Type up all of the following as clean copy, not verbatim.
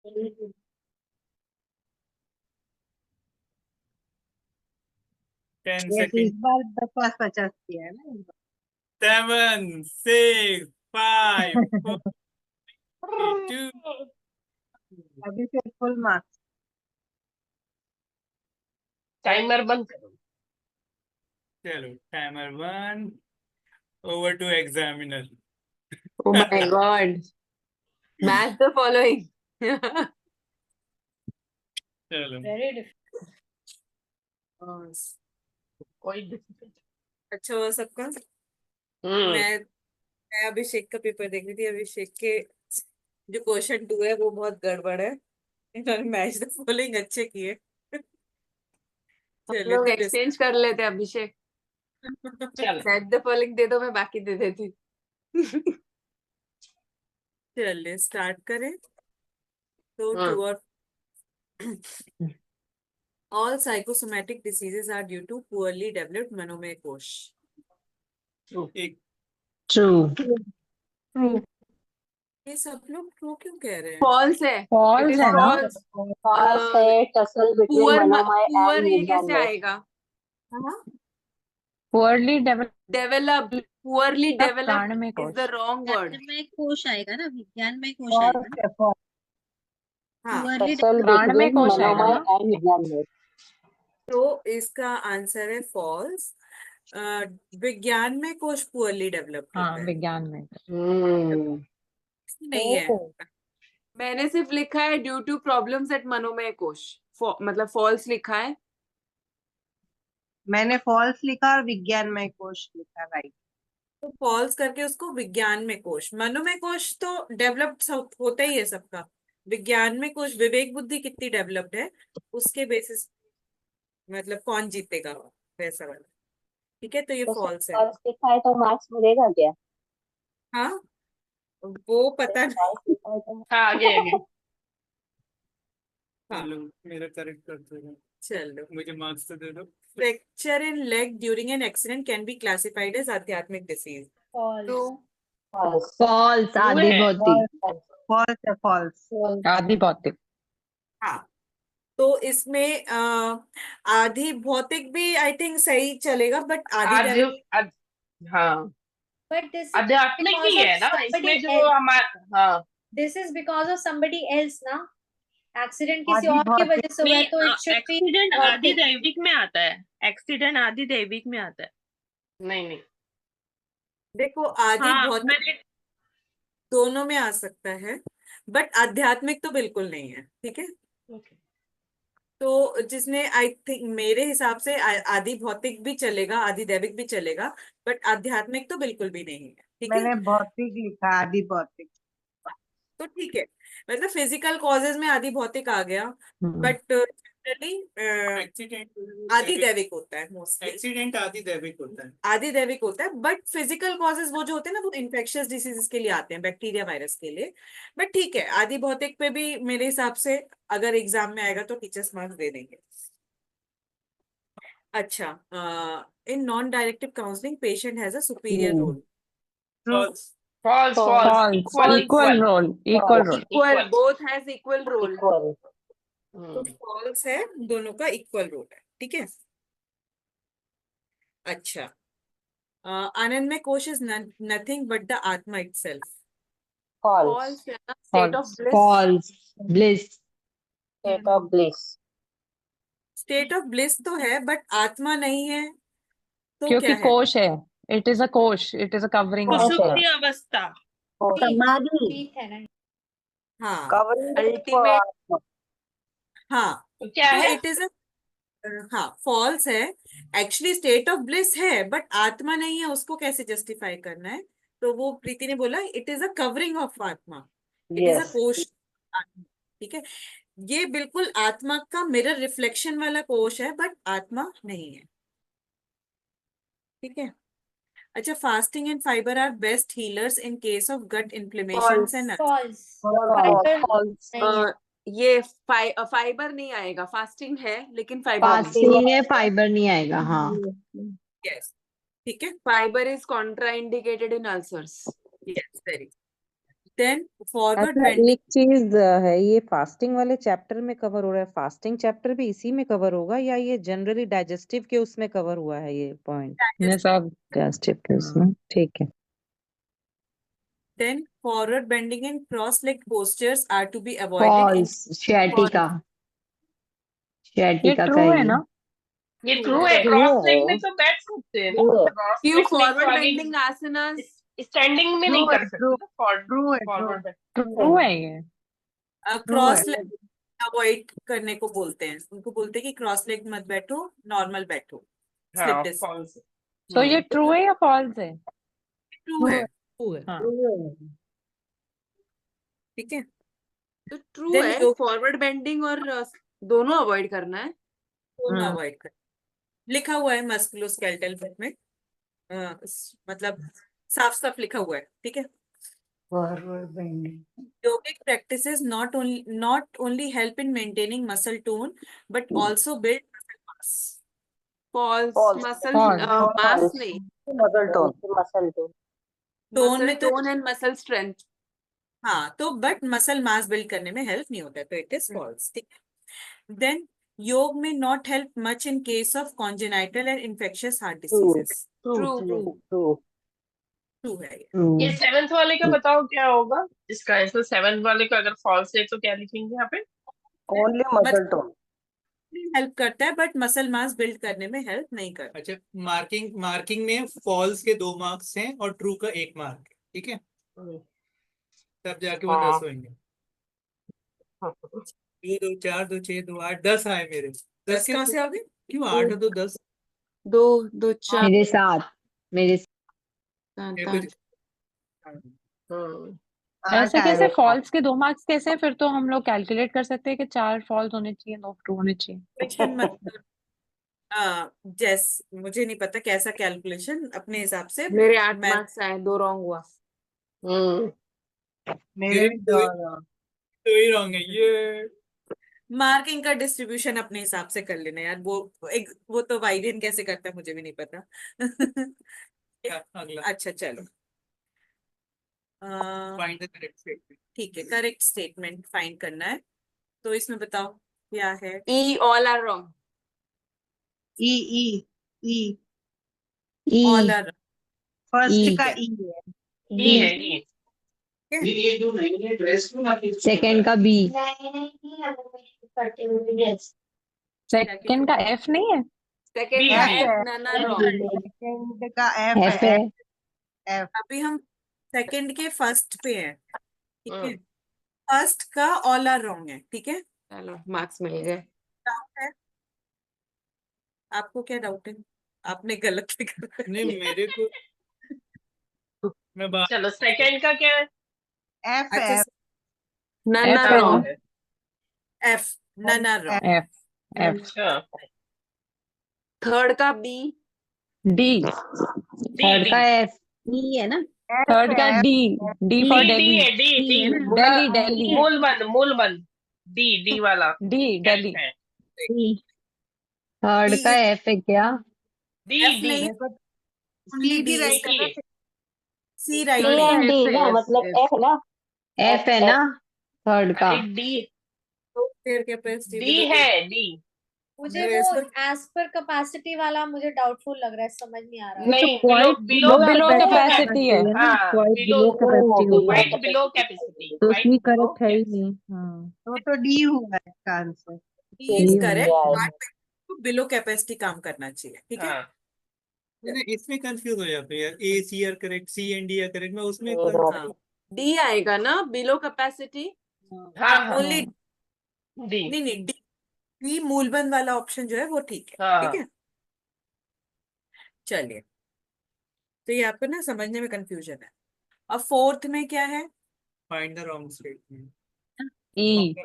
10 इस सेकेंड। बार 50-50 किया है ना इस 7, 6, 5, 4, बार। 2। अभी से फुल मार्क्स। टाइमर बंद करो। चलो timer 1 over to examiner. Oh my God. Match the following. चलो Very difficult. कोई difficult- अच्छा हुआ सबका। हम्म मैं अभिषेक का पेपर देख रही थी। अभिषेक के जो क्वेश्चन 2 है वो बहुत गड़बड़ है। इन्होंने मैच द फॉलोइंग अच्छे किए। हम चलिए लोग तो एक्सचेंज कर लेते हैं अभिषेक। चलो मैच द फॉलोइंग दे दो, मैं बाकी दे देती। चलिए स्टार्ट करें। तो हम्म ट्रू और all psychosomatic diseases are due to poorly developed मनोमय कोश। एक ट्रू। ये सब लोग ट्रू क्यों कह रहे हैं? फॉल्स है। फॉल्स है ना? false है tussle between poor Manomai and poor ये कैसे Vidyamay. आएगा? हाँ पुअरली डेवलप्ड, पुअरली डेवलप्ड में इज द रॉन्ग वर्ड। में कोश आएगा ना, विज्ञान में कोश आएगा ना। फॉल्स। हाँ Poorly tussle प्राण में between कोश आएगा Manomai ना? and Vidyamay. तो इसका आंसर है फॉल्स। विज्ञान में कोश पुअरली डेवलप्ड हाँ होता है। विज्ञान में। हम्म नहीं है। मैंने सिर्फ लिखा है ड्यू टू प्रॉब्लम्स एट मनोमय कोश, मतलब फॉल्स लिखा है। मैंने फॉल्स लिखा और विज्ञान में कोश लिखा। राइट। तो फॉल्स करके उसको विज्ञान में कोश, मनोमय कोश तो डेवलप्ड होता ही है सबका। विज्ञान में कोश विवेक बुद्धि कितनी डेवलप्ड है उसके बेसिस, मतलब कौन जीतेगा वैसा वाला। ठीक है, तो ये तो फॉल्स है। false लिखा है तो मार्क्स मिलेगा क्या? हाँ वो पता नहीं। false लिखा है तो हाँ आगे आगे। चलो मेरा करेक्ट कर दो, चलो, मुझे मार्क्स तो दे दो। Fracture in leg during an accident can be classified as आध्यात्मिक डिसीज। फॉल्स। false. फॉल्स। आदि भौतिक। False. फॉल्स है। फॉल्स। False. आदि भौतिक। हाँ, तो इसमें आधि भौतिक भी आई थिंक सही चलेगा, बट आधि आज दैविक आज हाँ But this is आध्यात्मिक because ही of है ना somebody इसमें जो else. हमारा। हाँ This is because of somebody else ना। एक्सीडेंट किसी आदि और की वजह से हुआ है, तो इट शुड बी एक्सीडेंट आदि भौतिक। दैविक में आता है। एक्सीडेंट आदि दैविक में आता है। नहीं देखो आधि हाँ भौतिक मैंने दोनों में आ सकता है, बट आध्यात्मिक तो बिल्कुल नहीं है। ठीक है, तो जिसने आई थिंक मेरे हिसाब से आदि भौतिक भी चलेगा, आदि दैविक भी चलेगा, बट आध्यात्मिक तो बिल्कुल भी नहीं है। ठीक है, मैंने भौतिक लिखा। आदि भौतिक। तो ठीक है, मतलब फिजिकल कॉजेज में आदि भौतिक आ गया, बट जनरली एक्सीडेंट आदि दैविक होता है मोस्टली। एक्सीडेंट आदि दैविक होता है। आदि दैविक होता है, बट फिजिकल कॉजेज वो जो होते हैं ना, वो इन्फेक्शियस डिसीजेस के लिए आते हैं, बैक्टीरिया वायरस के लिए। बट ठीक है, आदि भौतिक पे भी मेरे हिसाब से अगर एग्जाम में आएगा तो टीचर्स मार्क्स दे देंगे। अच्छा, in non directive counselling patient has a superior role. False. false false. equal equal role. Equal role. Equal, both has equal role. equal. तो फॉल्स है, दोनों का इक्वल रोल है। ठीक है। अच्छा, आनंद में kosha is nothing but the atma itself. false. False है ना, state of bliss. False. Bliss. state of bliss. State of bliss तो है, बट आत्मा नहीं है, तो क्योंकि क्या है? कोश है। इट इज अ कोश। It is a covering. कोश है। सुषुप्ति अवस्था। समाधि ठीक है ना। हाँ covering अल्टीमेट। हाँ, तो क्या तो है? इट इज अ, हाँ फॉल्स है। एक्चुअली स्टेट ऑफ ब्लिस है, बट आत्मा नहीं है, उसको कैसे जस्टिफाई करना है? तो वो प्रीति ने बोला it is a covering of आत्मा, इट इज अ Yes. कोश आत्मा। ठीक है, ये बिल्कुल आत्मा का मिरर रिफ्लेक्शन वाला कोश है, बट आत्मा नहीं है। ठीक है। अच्छा, fasting and fibre are best healers in case of gut inflammation and false. False. Fibre नहीं है। ये फाइबर नहीं आएगा। फास्टिंग है लेकिन फाइबर नहीं। फास्टिंग है, फाइबर नहीं आएगा। हाँ। यस। ठीक है, fibre is contraindicated in ulcers. Yes, very then forward अच्छा बेंडिंग एक चीज है, ये फास्टिंग वाले चैप्टर में कवर हो रहा है, फास्टिंग चैप्टर भी इसी में कवर होगा या ये जनरली डाइजेस्टिव के उसमें कवर हुआ है ये पॉइंट? ये सब डाइजेस्टिव के उसमें, ठीक है। Then forward bending and cross leg postures are to be avoided in false sciatica ये शैटिका का ट्रू है ये ना? ये ट्रू है, True क्रॉस लेग है। में तो बैठ सकते हैं True ना, है। क्रॉस क्यों लेग तो फॉरवर्ड आगे बेंडिंग आसनास स्टैंडिंग में नहीं True है, कर सकते true, ना, फॉरवर्ड true है, फॉरवर्ड ट्रू है ये क्रॉस लेग अवॉइड करने को बोलते हैं, उनको बोलते हैं कि क्रॉस लेग मत बैठो, नॉर्मल बैठो, स्लिप हाँ डिस्क। फॉल्स। तो ये ट्रू है या फॉल्स है? ट्रू है, हाँ ठीक है। तो ट्रू Then है, योग- फॉरवर्ड बेंडिंग और दोनों अवॉइड करना है। दोनों अवॉइड कर, लिखा हुआ है मस्कुलोस्केलेटल बुक में, मतलब साफ साफ लिखा हुआ है, ठीक है। forward bending. Yogic practices not only help in maintaining muscle tone but also build muscle mass. False, False. Muscle False. Mass False. नहीं, muscle tone, muscle tone. Tone muscle में तो टोन एंड मसल स्ट्रेंथ। हाँ, तो but muscle mass build करने में help नहीं होता है, तो इट इज फॉल्स, ठीक है। देन योग में not help much in case of congenital and infectious heart diseases. True true. True है ये। ये सेवंथ वाले का बताओ क्या होगा इसका, इसमें सेवंथ वाले का अगर फॉल्स है तो क्या लिखेंगे यहाँ पे? Only muscle tone. हेल्प करता है बट मसल मास बिल्ड करने में हेल्प नहीं करता। अच्छा, मार्किंग में फॉल्स के 2 मार्क्स हैं और ट्रू का 1 मार्क, ठीक है, तब जाके वो 10 होंगे। 2 2 4 2 6 2 8 10 आए मेरे। 10 कहाँ से आ गए? क्यों 8 है तो 10? दो दो चार मेरे साथ मेरे सात ये आठ। कुछ ऐसे आठ कैसे आएगा। फॉल्स के 2 मार्क्स कैसे? फिर तो हम लोग कैलकुलेट कर सकते हैं कि 4 फॉल्स होने चाहिए, 2 ट्रू होने चाहिए। कैलकुलेशन मतलब जैस मुझे नहीं पता कैसा कैलकुलेशन, अपने हिसाब से मेरे 8 मैं मार्क्स आए, 2 रॉन्ग हुआ। मेरे भी दो तो ही रॉन्ग है ये। मार्किंग का डिस्ट्रीब्यूशन अपने हिसाब से कर लेना यार, वो तो वाइडेन कैसे करता है मुझे भी नहीं पता। अगला अच्छा चलो, फाइंड द करेक्ट स्टेटमेंट। ठीक है, करेक्ट स्टेटमेंट फाइंड करना है, तो इसमें बताओ क्या है। E all are wrong. E E E E all are first E का है। ई है। ये है ये। सेकंड का बी, सेकंड का एफ नहीं है? सेकंड बी का बी एफ, है। None are wrong. सेकंड का एफ एफ है। है। एफ अभी हम सेकंड के फर्स्ट पे हैं, ठीक है। हम्म। फर्स्ट का ऑल आर रॉन्ग है, ठीक है। चलो मार्क्स मिल गए। डाउट है? आपको क्या डाउट है? आपने गलत लिखा है। नहीं मेरे को, मैं बात चलो सेकंड का क्या है? एफ अच्छा, एफ नन एफ आर है रॉन्ग। ना? F none are wrong. F F अच्छा थर्ड का B, D, D third D का एफ, ई है ना? थर्ड का D, D for D D Delhi, है डी डी दिल्ली दिल्ली, मूल बंद डी डी वाला डी एफ दिल्ली। है। थर्ड का D एफ है क्या? डी F डी नहीं, सी only भी D राइट है ना? C ए राइट एंड है। डी ना, मतलब एफ ना। एफ है ना थर्ड का? डी तो फिर कैपेसिटी डी है डी मुझे मेरे वो इसको- एज पर कैपेसिटी वाला मुझे डाउटफुल लग रहा है, समझ नहीं आ रहा है। नहीं वो बिलो कैपेसिटी है। हाँ बिलो वाइट बिलो कैपेसिटी तो वाइट उसमें करेक्ट है ही नहीं। तो डी हुआ इसका answer. D is D correct, होगा। but बिलो कैपेसिटी काम करना चाहिए, ठीक है। हाँ इसमें कंफ्यूज हो जाते हैं यार, A C are correct, C and D are correct, मैं उसमें हाँ, डी आएगा ना बिलो कैपेसिटी। हाँ हाँ ओनली डी नहीं नहीं, डी मूलबंद वाला ऑप्शन जो है वो ठीक है, हाँ ठीक है। चलिए, तो ये आपको ना समझने में कंफ्यूजन है। अब फोर्थ में क्या है? Find the wrong statement. E,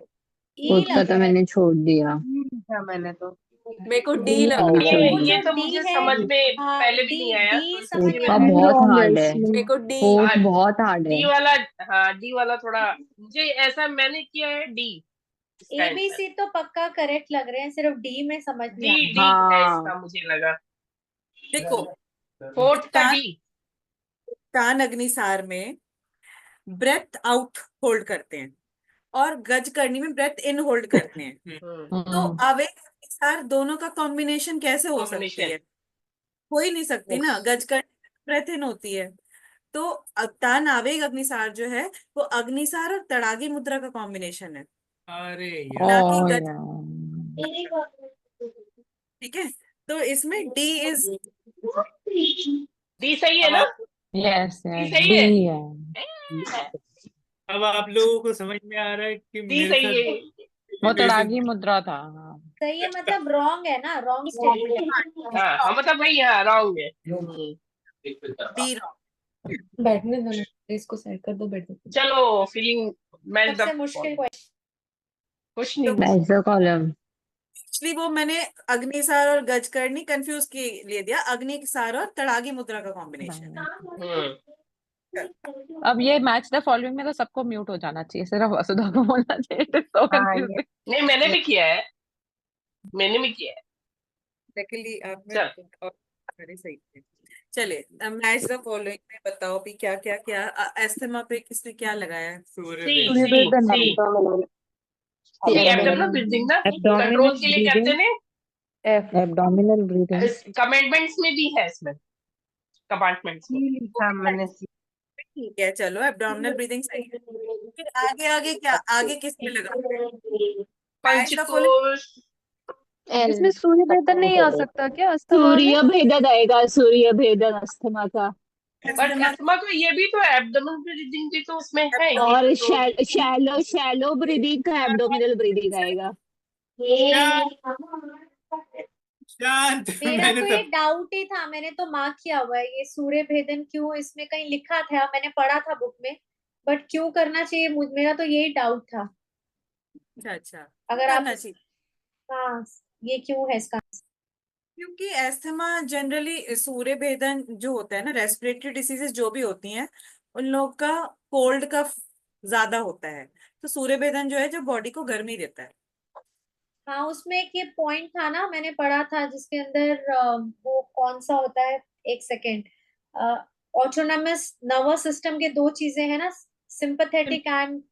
E उसका लग तो रहा है। मैंने छोड़ दिया। लिखा मैंने तो। मेरे को डी D लग है। रहा है। वो ये जो तो D मुझे है, समझ में हाँ, पहले भी D नहीं आया, D तो समझ इसलिए में उसका आ रहा है। बहुत हार्ड है, मेरे को डी फोर्थ बहुत हार्ड है। डी वाला, हाँ डी वाला थोड़ा मुझे ऐसा मैंने किया है डी इसका A B C तो पक्का करेक्ट लग रहे हैं, सिर्फ D में समझ नहीं आ डी डी हाँ। है इसका मुझे लगा। देखो, फोर्थ का डी कान अग्निसार में ब्रेथ आउट होल्ड करते हैं और गज करनी में ब्रेथ इन होल्ड करते हैं। तो आवेग अग्निसार दोनों का कॉम्बिनेशन कैसे हो सकती Combination. है? हो ही नहीं सकती ना, गज करने ब्रेथ इन होती है। तो तान आवेग अग्निसार जो है वो अग्निसार और तड़ागी मुद्रा का कॉम्बिनेशन है, अरे ना यार कि ओ गज। यार ठीक है, तो इसमें डी इज डी सही है अब ना? आप यस डी यस सही डी है? है। अब आप लोगों को समझ में आ रहा है कि डी मेरे सही साथ है। वो बेसिक तड़ागी मुद्रा था। हाँ सही है, मतलब रॉन्ग है ना, रॉन्ग स्टेटमेंट। हाँ मतलब वही, हाँ रॉन्ग है। डी बैठने दो ना, इसको सेट कर दो, बैठ दो। चलो फीलिंग मैच द सबसे मुश्किल क्वेश्चन। कुछ तो नहीं। Match the column. एक्चुअली वो मैंने अग्निसार और गज करनी कंफ्यूज के लिए दिया, अग्निसार और तड़ागी मुद्रा का कॉम्बिनेशन। अब ये मैच द फॉलोइंग में तो सबको म्यूट हो जाना चाहिए, सिर्फ वसुधा को बोलना चाहिए। इट इज सो हाँ, कंफ्यूजिंग। नहीं मैंने भी किया है, मैंने भी किया है। लकीली आप में चल और सारे सही थे। चलिए मैच द फॉलोइंग में बताओ भी क्या क्या क्या एस्थमा पे किसने क्या लगाया है? सूर्य सी भेद। सी सी सी एब्डोमिनल ब्रीदिंग ना, एब्डोमिनल कंट्रोल के लिए कहते ब्रीदिंग, हैं एफ एब्डोमिनल ब्रीदिंग। कमेंटमेंट्स में भी है, इसमें कंपार्टमेंट्स में। सी लिखा मैंने, सी। ठीक है, चलो एब्डोमिनल ब्रीदिंग सही है। फिर आगे आगे क्या, आगे किस में लगा मैच द फॉलोइंग? पंचकोश। इसमें सूर्य भेदन नहीं आ सकता क्या अस्थमा में? सूर्य भेदन आएगा, सूर्य भेदन अस्थमा का। बट एस्थमा अस्थमा का ये भी तो एब्डोमिनल ब्रीदिंग भी तो उसमें है, ये और भी तो शैलो शैलो ब्रीदिंग का एब्डोमिनल ब्रीदिंग आएगा। शांत मेरा मैंने तो ये सब डाउट ही था, मैंने तो मार्क किया हुआ है ये सूर्य भेदन क्यों इसमें कहीं लिखा था, मैंने पढ़ा था बुक में, बट क्यों करना चाहिए मेरा तो यही डाउट था। अच्छा अगर आप करना चाहिए हाँ, ये क्यों है इसका? क्योंकि एस्थमा जनरली सूर्य भेदन जो होता है ना, रेस्पिरेटरी डिसीजेस जो भी होती हैं उन लोगों का कोल्ड का ज्यादा होता है, तो सूर्य भेदन जो है जो बॉडी को गर्मी देता है। हाँ, उसमें एक ये पॉइंट था ना, मैंने पढ़ा था जिसके अंदर वो कौन सा होता है, एक सेकेंड, ऑटोनमस नर्वस सिस्टम के दो चीजें हैं ना, सिंपैथेटिक एंड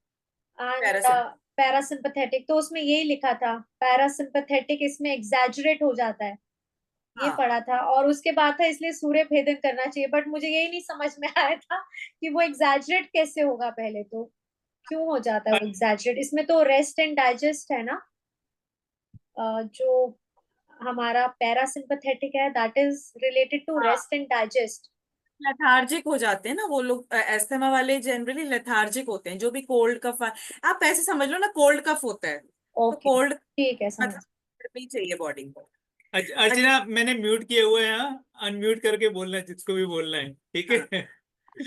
पैरासिम्पैथेटिक, तो उसमें यही लिखा था पैरासिम्पैथेटिक इसमें एग्जैजरेट हो जाता है, ये हाँ पढ़ा था। और उसके बाद था इसलिए सूर्य भेदन करना चाहिए, बट मुझे यही नहीं समझ में आया था कि वो एग्जैजरेट कैसे होगा, पहले तो क्यों हो जाता है वो एग्जैजरेट? इसमें तो रेस्ट एंड डाइजेस्ट है ना, जो हमारा पैरासिम्पैथेटिक है दैट इज रिलेटेड टू हाँ, रेस्ट एंड डाइजेस्ट। लेथार्जिक हो जाते हैं ना वो लोग, एस्थमा वाले जनरली लेथार्जिक होते हैं, जो भी कोल्ड कफ आप ऐसे समझ लो ना, कोल्ड कफ होता है तो ओके, कोल्ड ठीक है, समझ। मतलब गर्मी चाहिए बॉडी को। अर्चना मैंने म्यूट किए हुए हैं, अनम्यूट करके बोलना है जिसको भी बोलना है, ठीक है?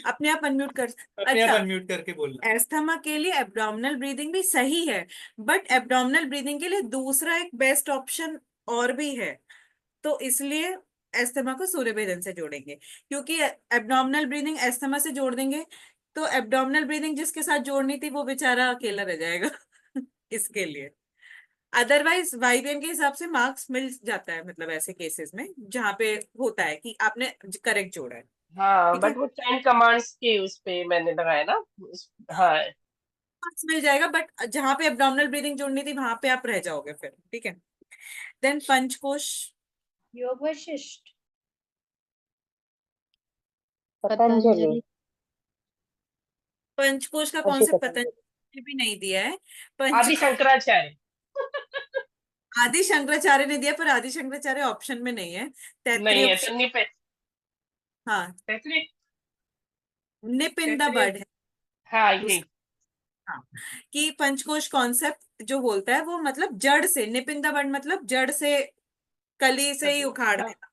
अपने आप अनम्यूट कर। अपने आप अच्छा, अनम्यूट करके बोलना। एस्थमा के लिए एब्डोमिनल ब्रीदिंग भी सही है, बट एब्डोमिनल ब्रीदिंग के लिए दूसरा एक बेस्ट ऑप्शन और भी है, तो इसलिए एस्थमा को सूर्य भेदन से जोड़ेंगे, क्योंकि एब्डोमिनल ब्रीदिंग एस्थमा से जोड़ देंगे तो एब्डोमिनल ब्रीदिंग जिसके साथ जोड़नी थी वो बेचारा अकेला रह जाएगा इसके लिए। अदरवाइज वाईबीएम के हिसाब से मार्क्स मिल जाता है, मतलब ऐसे केसेस में जहाँ पे होता है कि आपने करेक्ट जोड़ा है। हाँ, ठीक है, बट वो 10 कमांड्स के उस पे मैंने लगाया ना हाँ। मार्क्स मिल जाएगा, बट जहाँ पे एब्डोमिनल ब्रीदिंग जोड़नी थी वहां पे आप रह जाओगे फिर। ठीक है, देन पंचकोश, योग वशिष्ठ, पतंजलि। पंचकोश का कौन ऋषि से पतंजलि। पतंजलि भी नहीं दिया है। आदि शंकराचार्य। आदि शंकराचार्य ने दिया, पर आदि शंकराचार्य ऑप्शन में नहीं है, नहीं है तो हाँ, तैतरीय निप इन द तैतरीय बड है हाँ यही। हाँ, कि पंचकोश कॉन्सेप्ट जो बोलता है वो मतलब जड़ से, निप इन द बड मतलब जड़ से, कली से ही उखाड़ हाँ, देना।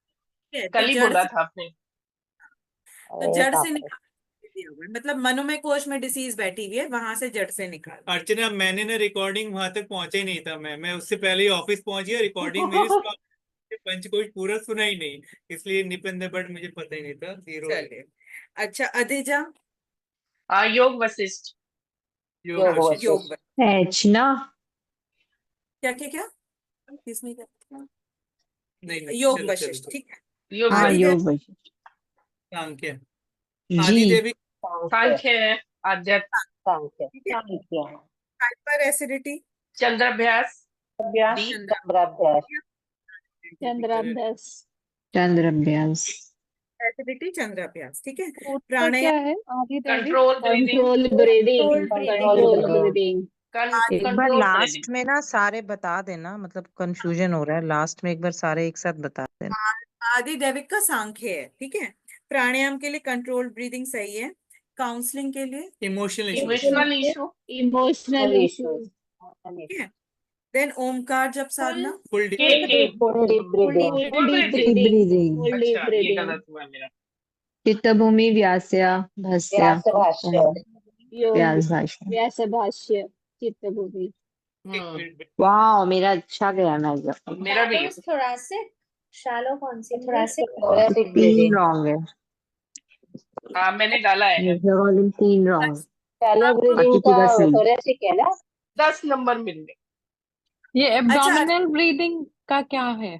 ठीक है, तो कल ही जड़ बोला से, था आपने। तो अरे जड़ बाप से रे। निकाल दिया हुआ है, मतलब मनोमय कोश में डिसीज बैठी हुई है, वहां से जड़ से निकाल। अर्चना मैंने ना रिकॉर्डिंग वहां तक पहुंचा ही नहीं था, मैं उससे पहले ही ऑफिस पहुंच गया, रिकॉर्डिंग मेरी पंचकोश पूरा सुना ही नहीं, इसलिए निपंद बट मुझे पता ही नहीं था, जीरो। चलिए, अच्छा अधिजा, हाँ, योग वशिष्ठ। योग योग वशिष्ठ। योग एच ना। क्या क्या क्या किसने क्या, नहीं नहीं, योग चलो वशिष्ठ। चलो। ठीक है, योग हाँ आदि वशिष्ठ। योग वशिष्ठ। सांख्य, जी। आदि देवी सांख्य है। आध्यात्म सांख्य ठीक है। सांख्य हाइपर एसिडिटी चंद्राभ्यास अभ्यास डी चंद्राभ्यास चंद्राभ्यास चंद्राभ्यास एसिडिटी चंद्राभ्यास। ठीक है। दूसरा प्राणायाम क्या है आदि दैविक? Control breathing control breathing Controlled breathing. Control breathing एक बार कंट्रोल लास्ट ब्रीदिंग में ना सारे बता देना, मतलब कंफ्यूजन हो रहा है, लास्ट में एक बार सारे एक साथ बता देना। आदि दैविक का सांख्य है। ठीक है। प्राणायाम के लिए कंट्रोल्ड ब्रीदिंग सही है। काउंसलिंग के लिए emotional issues. Emotional issue emotional issues ठीक है। देन ओमकार जप साधना फुल के full deep breathing full full deep breathing breathing full deep अच्छा ये ब्रीदिंग गलत हुआ मेरा चित्तभूमि व्यास्या भस्या व्यास भाष्य योग व्यास भाषा। व्यास भाष्य चित्तभूमि वाह मेरा अच्छा गया ना एग्जाम। मेरा भी Shallow is thoracic. Shallow कौन सी thoracic? thoracic तीन breathing रॉन्ग है, हाँ मैंने डाला है मिस्टर कॉलिन तीन रॉन्ग, शैलो बाकी ब्रीदिंग का पूरा सही। thoracic है ना। 10 नंबर मिल गए ये अच्छा एब्डोमिनल ब्रीदिंग का क्या है?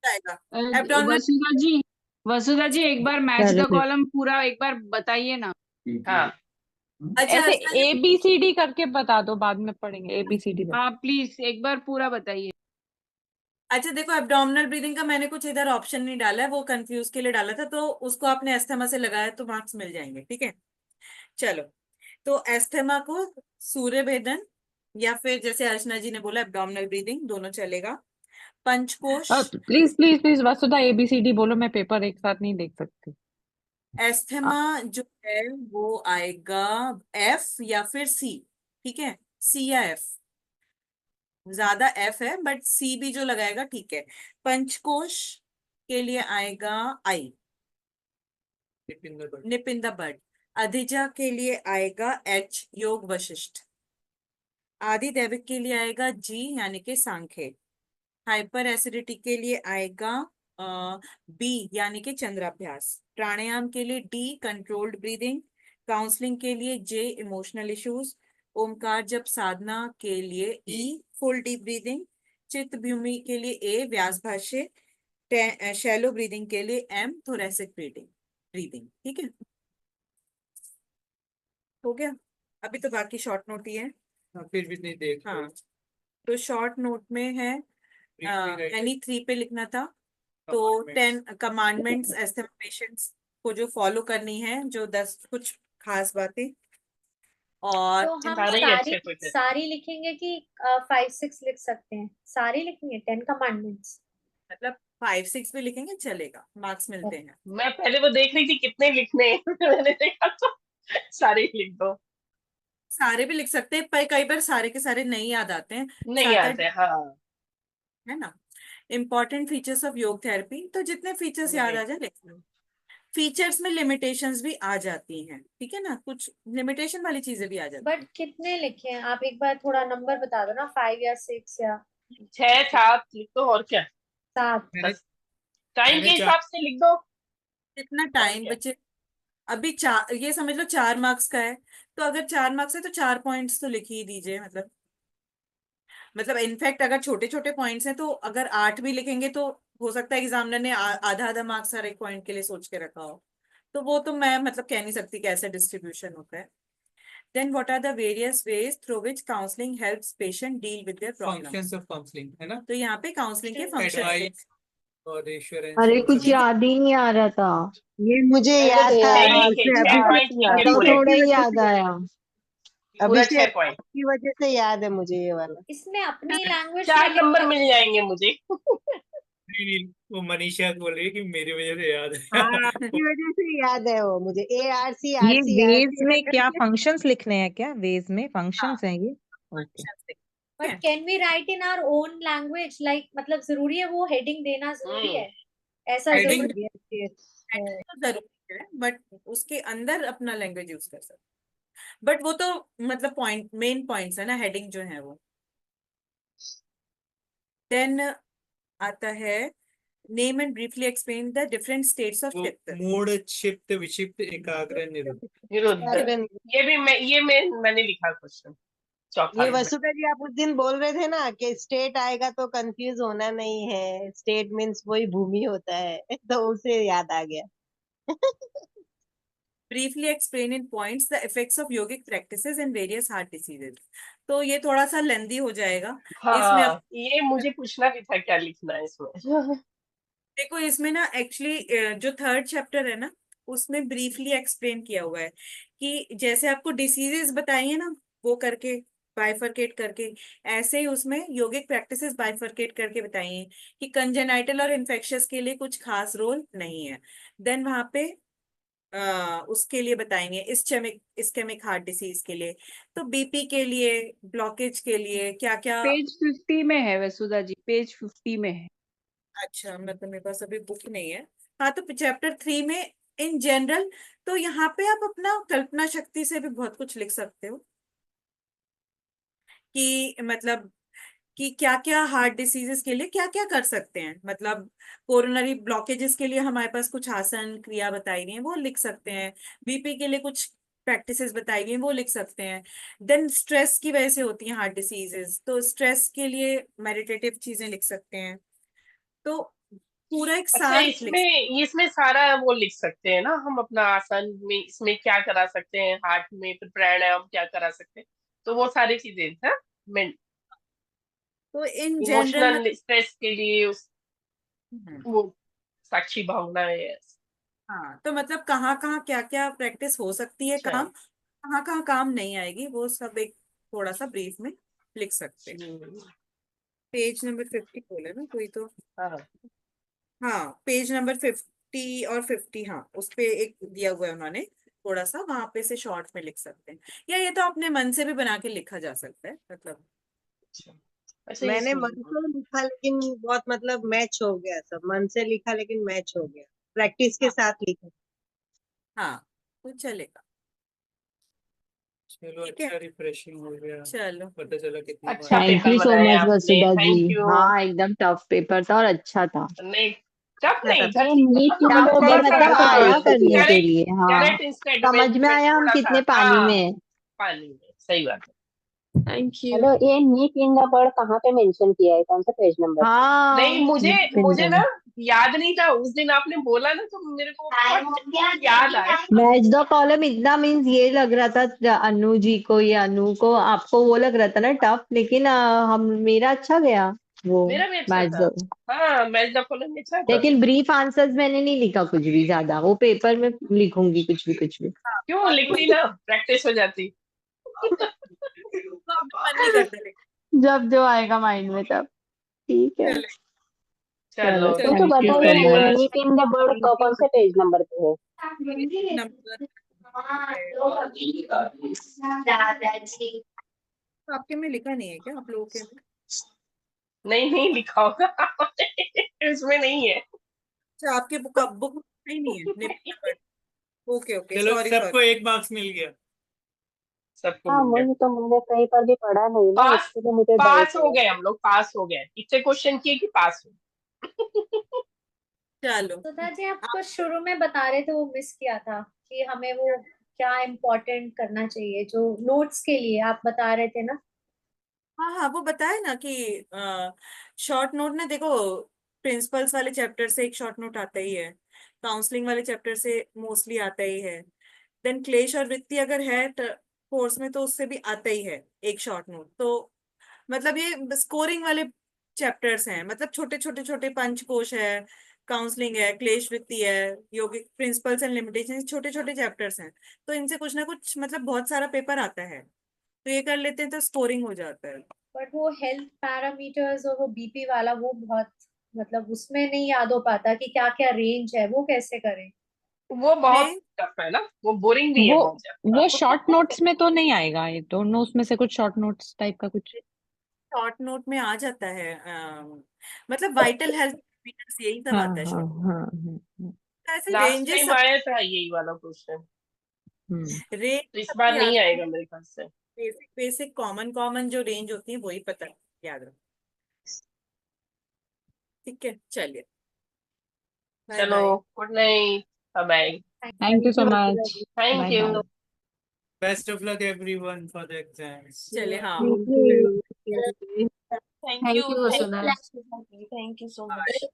जाएगा एब्डोमिनल। वसुधा जी एक बार मैच द Thoracic। कॉलम पूरा एक बार बताइए ना। हाँ अच्छा ऐसे अर्चना जी, ABCD करके बता दो, बाद में पढ़ेंगे ABCD में। हाँ प्लीज एक बार पूरा बताइए। अच्छा देखो एब्डोमिनल ब्रीदिंग का मैंने कुछ इधर ऑप्शन नहीं डाला है, वो कंफ्यूज के लिए डाला था, तो उसको आपने एस्थमा से लगाया तो मार्क्स मिल जाएंगे। ठीक है। चलो, तो एस्थमा को सूर्य भेदन या फिर जैसे अर्चना जी ने बोला एब्डोमिनल ब्रीदिंग, दोनों चलेगा। Panchakosh please please please Vasudha ABCD बोलो, मैं पेपर एक साथ नहीं देख सकती। एस्थमा जो है वो आएगा एफ या फिर सी। ठीक है। सी या एफ, ज्यादा एफ है बट सी भी जो लगाएगा ठीक है। पंचकोश के लिए आएगा आई, निपिंद बट। अधिजा के लिए आएगा एच, योग वशिष्ठ। आदि दैविक के लिए आएगा जी यानी कि सांख्य। हाइपर एसिडिटी के लिए आएगा बी यानी कि चंद्राभ्यास। प्राणायाम के लिए डी कंट्रोल्ड ब्रीदिंग। काउंसलिंग के लिए जे इमोशनल इश्यूज। ओमकार जप साधना के लिए ई फुल डीप ब्रीदिंग। चित्त भूमि के लिए ए व्यास भाष्य। शैलो ब्रीदिंग के लिए एम थोरेसिक ब्रीदिंग ब्रीदिंग। ठीक है, हो गया। अभी तो बाकी शॉर्ट नोट ही है। फिर भी नहीं देख हाँ, तो शॉर्ट नोट में है एनी 3 पे लिखना था। तो 10 कमांडमेंट्स ऐसे पेशेंट्स को जो फॉलो करनी है, जो 10 कुछ खास बातें। और तो हम सारे ही अच्छे थे सारी लिखेंगे कि 5-6 लिख सकते हैं? सारी लिखेंगे 10 कमांडमेंट्स? मतलब 5-6 भी लिखेंगे चलेगा, मार्क्स मिलते हैं। मैं पहले वो देख रही थी कितने लिखने हैं मैंने देखा तो सारे ही लिख दो। सारे भी लिख सकते हैं पर कई बार सारे के सारे नहीं याद आते हैं। नहीं 7-8 आते हाँ है ना। इम्पोर्टेंट फीचर्स ऑफ योग थेरेपी, तो जितने फीचर्स याद आ जाए लिख लो। फीचर्स में लिमिटेशंस भी आ जाती हैं, ठीक है ना, कुछ लिमिटेशन वाली चीजें भी आ जाती बट कितने लिखे हैं आप? एक बार थोड़ा नंबर बता दो ना, 5 या 6 या 6-7 लिख दो और क्या 7। बस टाइम के मैंने हिसाब से लिख दो। कितना टाइम क्या? बचे। अभी 4, ये समझ लो 4 मार्क्स का है, तो अगर 4 मार्क्स है तो 4 पॉइंट्स तो लिख ही दीजिए। मतलब इनफैक्ट अगर छोटे छोटे पॉइंट्स हैं तो अगर 8 भी लिखेंगे तो हो सकता है एग्जामिनर ने आधा आधा मार्क्स हर एक पॉइंट के लिए सोच के रखा हो, तो वो तो मैं मतलब कह नहीं सकती कैसे डिस्ट्रीब्यूशन होता है। Then what are the various ways through which counselling helps patient deal with their problems. Functions of counselling है ना, तो यहाँ पे काउंसलिंग के फंक्शन एडवाइस और एश्योरेंस। अरे कुछ याद ही नहीं आ रहा था, ये मुझे अरे याद था छह आज लिखे, से, 6 पॉइंट लिखे तो पूरे थोड़ा ही याद आया। पूरा अभी 6 से पॉइंट की वजह से याद है मुझे ये वाला। इसमें अपनी लैंग्वेज 4 नंबर मिल जाएंगे मुझे नहीं, वो मनीषा बोल रही है कि मेरी वजह से याद हाँ है। आपकी वजह से याद है वो मुझे। ARC ये RC वेज में RC क्या फंक्शंस लिखने हैं? क्या वेज में फंक्शंस हैं ये? Okay. But can we write in our own language? Like मतलब जरूरी है वो हेडिंग देना जरूरी है? ऐसा Heading- जरूरी तो जरूरी है बट उसके अंदर अपना लैंग्वेज यूज कर सकते, बट वो तो मतलब पॉइंट मेन पॉइंट्स है ना, हेडिंग जो है वो। देन आता है name and briefly explain the different states of वो चित्त। मूड क्षिप्त विक्षिप्त एकाग्र निरुद्ध। विरुद्ध ये मैंने लिखा क्वेश्चन चौथा ये नंबर। वसुधा जी आप उस दिन बोल रहे थे ना कि स्टेट आएगा तो कंफ्यूज होना नहीं है, स्टेट मीन्स वही भूमि होता है तो उसे याद आ गया। briefly explain in points the effects of yogic practices and various heart diseases. तो ये थोड़ा सा लेंदी हो जाएगा इसमें। हाँ, ये मुझे पूछना भी था क्या लिखना है इसमें। देखो इसमें ना एक्चुअली जो थर्ड चैप्टर है ना उसमें ब्रीफली एक्सप्लेन किया हुआ है कि जैसे आपको डिसीजेस बताइए ना वो करके बाइफरकेट करके, ऐसे ही उसमें योगिक प्रैक्टिसेस बाइफरकेट करके बताइए कि कंजेनाइटल और इन्फेक्शियस के लिए कुछ खास रोल नहीं है। देन वहां पे उसके लिए बताएंगे इस्केमिक हार्ट डिसीज के लिए, तो बीपी के लिए, ब्लॉकेज के लिए क्या क्या। पेज 50 में है वसुधा जी, पेज 50 में है। अच्छा, मतलब मेरे पास अभी बुक नहीं है। हाँ, तो चैप्टर 3 में इन जनरल, तो यहाँ पे आप अपना कल्पना शक्ति से भी बहुत कुछ लिख सकते हो कि मतलब कि क्या क्या हार्ट डिसीजेस के लिए क्या क्या कर सकते हैं, मतलब कोरोनरी ब्लॉकेजेस के लिए हमारे पास कुछ आसन क्रिया बताई गई हैं वो लिख सकते हैं, बीपी के लिए कुछ प्रैक्टिसेस बताई गई हैं वो लिख सकते हैं। देन स्ट्रेस की वजह से होती हैं हार्ट डिसीजेस, तो स्ट्रेस के लिए मेडिटेटिव चीजें लिख सकते हैं। तो पूरा एक अच्छा, सार इसमें सारा वो लिख सकते हैं ना हम अपना आसन में, इसमें क्या करा सकते हैं, हार्ट में फिर प्राणायाम क्या करा सकते हैं, तो वो सारी चीजें है तो इन जनरल इमोशनल स्ट्रेस के लिए में वो साक्षी भावना है। हाँ, तो मतलब कहाँ कहाँ क्या क्या प्रैक्टिस हो सकती है, अच्छा। काम कहाँ कहाँ काम नहीं आएगी, वो सब एक थोड़ा सा ब्रीफ में लिख सकते हैं। पेज नंबर 50 खोले ना कोई तो। हाँ, हाँ, पेज नंबर 50 और 50, हाँ उस पे एक दिया हुआ है उन्होंने, थोड़ा सा वहां पे से शॉर्ट में लिख सकते हैं, या ये तो अपने मन से भी बना के लिखा जा सकता है मतलब। अच्छा मैंने मन से लिखा लेकिन बहुत मतलब मैच हो गया, सब मन से लिखा लेकिन मैच हो गया, प्रैक्टिस के साथ लिखा। हाँ, तो चलेगा। चलो, ठीक है, अच्छा रिफ्रेशिंग हो गया, चलो पता चला कितनी अच्छा बार। थैंक पेपर यू सो बनाया मच आपने, वसुधा जी। Thank you. हाँ, एकदम टफ पेपर था और अच्छा था। नहीं, टफ नहीं था, ये ठीक नीट था, की मतलब मुझे थोड़ा मतलब सा आया करने के लिए। हाँ, करेक्ट इंस्टेड में समझ में आया हम थोड़ा सा, कितने पानी में हाँ हैं। पानी में, सही बात है। Thank you. हेलो, ये नीट इन द वर्ड कहाँ पे मेंशन किया है, कौन सा पेज नंबर? हाँ, नहीं, मुझे पिंजरा ना में। याद नहीं था, उस दिन आपने बोला ना तो मेरे को याद आया। मैच द कॉलम इतना मीन्स ये लग रहा था अनु जी को, ये अनु को, आपको वो लग रहा था ना टफ, लेकिन हम मेरा अच्छा गया वो मेरा भी अच्छा मैच था। द। हाँ, मैच द कॉलम में अच्छा था। लेकिन ब्रीफ आंसर्स मैंने नहीं लिखा कुछ भी ज्यादा, वो पेपर में लिखूंगी कुछ भी। क्यों लिखती ना, प्रैक्टिस हो जाती। मन नहीं करता जब जो आएगा माइंड में तब। ठीक है, चलो, चलो, तो thank you thank so you बताइए, वेरी ये much. Much. Neat in the word कौन से पेज नंबर पे है? नंबर। आपके में लिखा नहीं है क्या, आप लोगों के में? नहीं नहीं, लिखा होगा इसमें नहीं है। अच्छा, आपके बुक ही नहीं है निपट। ओके ओके, चलो, सॉरी सबको सॉरी। 1 मार्क्स मिल गया। सबको हाँ, मिल गया। वही तो मैंने कहीं पर भी पढ़ा नहीं ना, पास, इसके लिए मुझे पास डाउट हो है। गए हम लोग, पास हो गए, इतने क्वेश्चन किए कि पास हो। चलो, सुधा जी, आप तो शुरू में बता रहे थे, वो मिस किया था कि हमें वो क्या इम्पोर्टेंट करना चाहिए, जो नोट्स के लिए आप बता रहे थे ना। हाँ हाँ, वो बताया ना कि शॉर्ट नोट ना, देखो प्रिंसिपल्स वाले चैप्टर से एक शॉर्ट नोट आता ही है, काउंसलिंग वाले चैप्टर से मोस्टली आता ही है, देन क्लेश और वृत्ति अगर है कोर्स में तो उससे भी आता ही है एक शॉर्ट नोट। तो मतलब ये स्कोरिंग वाले चैप्टर्स हैं, मतलब छोटे छोटे छोटे पंचकोश है, काउंसलिंग है, क्लेश वृत्ति है, योगिक प्रिंसिपल्स एंड लिमिटेशन, छोटे छोटे चैप्टर्स हैं, तो इनसे कुछ ना कुछ मतलब बहुत सारा पेपर आता है, तो ये कर लेते हैं तो स्कोरिंग हो जाता है। बट वो हेल्थ पैरामीटर्स और वो बीपी वाला वो बहुत, मतलब उसमें नहीं याद हो पाता कि क्या क्या रेंज है, वो कैसे करें। वो बहुत रेंज टफ है ना, वो बोरिंग भी है वो बहुत ज्यादा। वो शॉर्ट नोट्स में तो नहीं आएगा, आई डोंट नो, उसमें से कुछ शॉर्ट नोट्स टाइप का कुछ। शॉर्ट नोट में आ जाता है, मतलब वाइटल हेल्थ पैरामीटर्स यही सब हाँ आता है हाँ शॉर्ट। हाँ हाँ। ऐसे लास्ट रेंजेस टाइम सब, आया था यही वाला क्वेश्चन, रेंज तो इस सबको बार याद, नहीं आएगा मेरे ख्याल से। बेसिक बेसिक कॉमन कॉमन जो रेंज होती है वही पता याद रखो। ठीक है, चलिए, बाय चलो, bye. Good night, bye. Thank you thank so you Sudha much. जी। Thank bye you. Bye. Best of luck everyone for the exams. चलिए, हाँ, thank you. Thank you Vasudha. Thank you so much.